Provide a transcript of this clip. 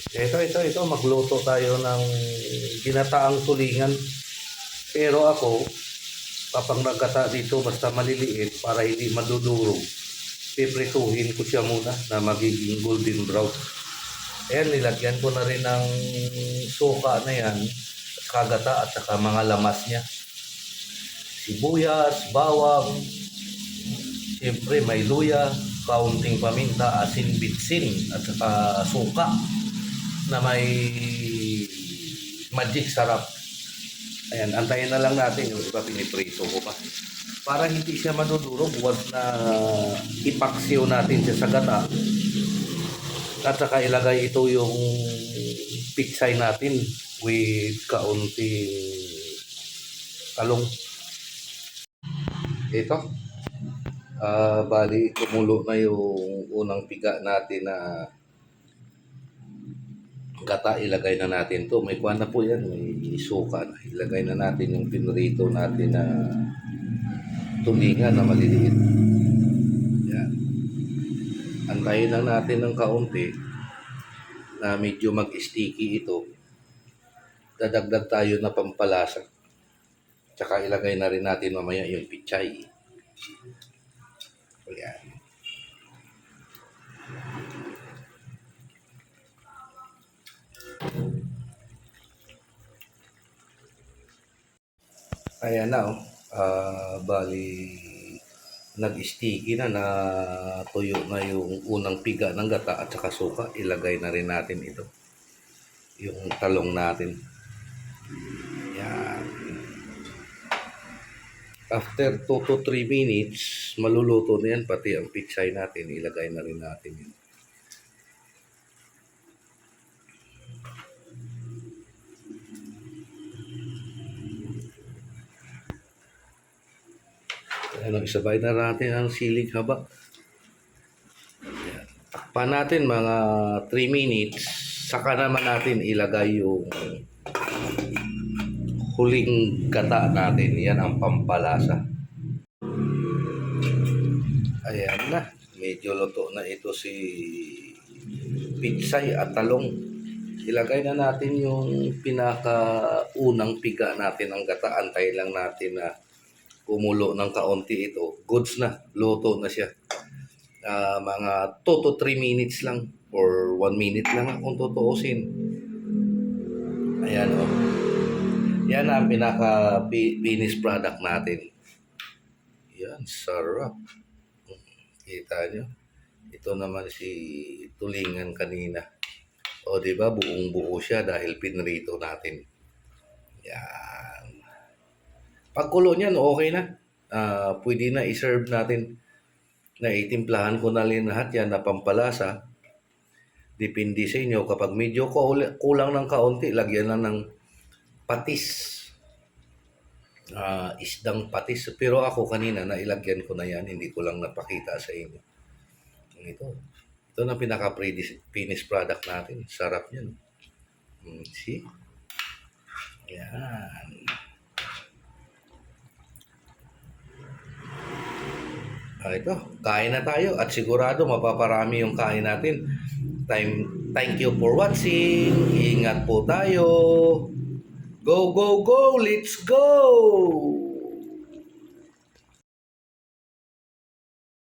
Ito, magluto tayo ng ginataang tulingan. Pero ako, kapag nagkata dito basta maliliit para hindi madudurog, piprituhin ko siya muna na magiging golden brown. Ayan, nilagyan ko na rin ng suka na yan, kagata at saka mga lamas niya. Sibuyas, bawang, siyempre may luya, kaunting paminta, asin, bitsin, at saka suka na may magic sarap. Ayan, antayin na lang natin yung iba, piniprito ko pa. Para hindi siya madudurog, once na ipaksiw natin siya sa gata, at saka ilagay ito yung pitsay natin with kaunting talong. Ito, bali kumulo na yung unang piga natin na gata, ilagay na natin to. May kuha na po yan, may suka na. Ilagay na natin yung pinrito natin na tulingan na maliliit. Yan. Antayin lang natin ng kaunti na medyo mag-sticky ito. Dadagdag tayo na pampalasa. Tsaka ilagay na rin natin mamaya yung pichay. Yan. Ayan na, bali nag-sticky na, tuyo na yung unang piga ng gata at saka suka. Ilagay na rin natin ito, yung talong natin. Yan. After 2 to 3 minutes, maluluto na yan, pati ang pichay natin. Ilagay na rin natin yun. Ano, isabay na natin ang siling haba. Ayan. Takpan natin mga 3 minutes. Saka naman natin ilagay yung huling gata natin. Yan ang pampalasa. Ayan na. Medyo luto na ito si pitsay at talong. Ilagay na natin yung pinakaunang piga natin ang gata. Antay lang natin na kumulo ng kaunti ito. Goods na. Luto na siya. Mga 2 to 3 minutes lang or 1 minute lang kung tutuusin. Ayan o. Yan ang pinaka-finished product natin. Yan, sarap. Kita nyo? Ito naman si tulingan kanina. O diba, buong buo siya dahil pinrito natin. Yan. Pagkulo niyan, okay na. Pwede na i-serve natin. Naitimplahan ko na rin lahat yan na pampalasa. Depende sa inyo. Kapag medyo kulang ng kaunti, lagyan lang ng patis. Isdang patis. Pero ako kanina, nailagyan ko na yan. Hindi ko lang napakita sa inyo. Ito na pinaka-finished product natin. Sarap yan. See? Yan. Ito, kain na tayo at sigurado mapaparami yung kain natin. Thank you for watching. Ingat po tayo. Go, go, go! Let's go!